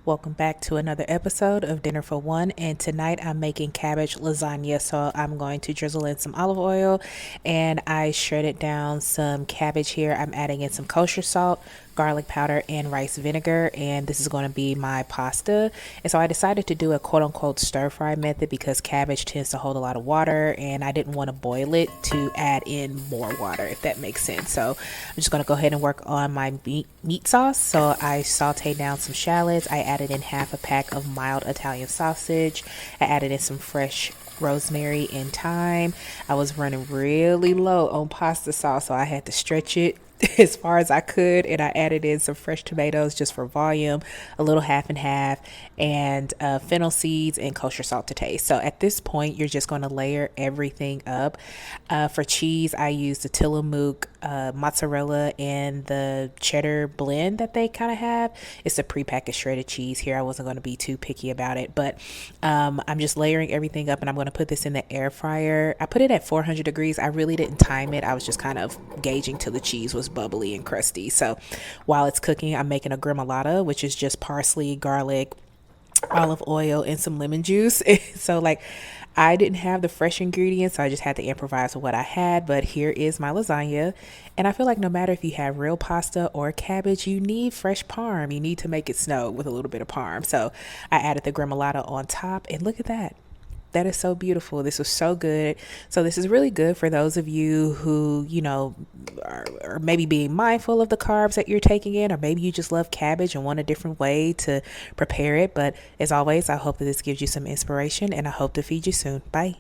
Welcome back to another episode of Dinner for One. And tonight I'm making cabbage lasagna. So I'm going to drizzle in some olive oil and I shredded down some cabbage here. I'm adding in some kosher salt, garlic powder, and rice vinegar. And this is going to be my pasta. And so I decided to do a quote unquote stir fry method because cabbage tends to hold a lot of water and I didn't want to boil it to add in more water, if that makes sense. So I'm just going to go ahead and work on my meat sauce. So I sauteed down some shallots. I added in half a pack of mild Italian sausage. I added in some fresh rosemary and thyme. I was running really low on pasta sauce, so I had to stretch it as far as I could, and I added in some fresh tomatoes just for volume, a little half and half, and fennel seeds and kosher salt to taste. So at this point, you're just going to layer everything up. For cheese, I used the Tillamook mozzarella and the cheddar blend that they kind of have. It's a prepackaged shredded cheese here. I wasn't going to be too picky about it, but I'm just layering everything up, and I'm going to put this in the air fryer. I put it at 400 degrees. I really didn't time it. I was just kind of gauging till the cheese was bubbly and crusty. So while it's cooking, I'm making a gremolata, which is just parsley, garlic, olive oil, and some lemon juice. So like I didn't have the fresh ingredients, so I just had to improvise with what I had. But here is my lasagna. And I feel like no matter if you have real pasta or cabbage, you need fresh parm. You need to make it snow with a little bit of parm. So I added the gremolata on top, and look at that. That is so beautiful. This was so good. So this is really good for those of you who, are maybe being mindful of the carbs that you're taking in, or maybe you just love cabbage and want a different way to prepare it. But as always, I hope that this gives you some inspiration, and I hope to feed you soon. Bye.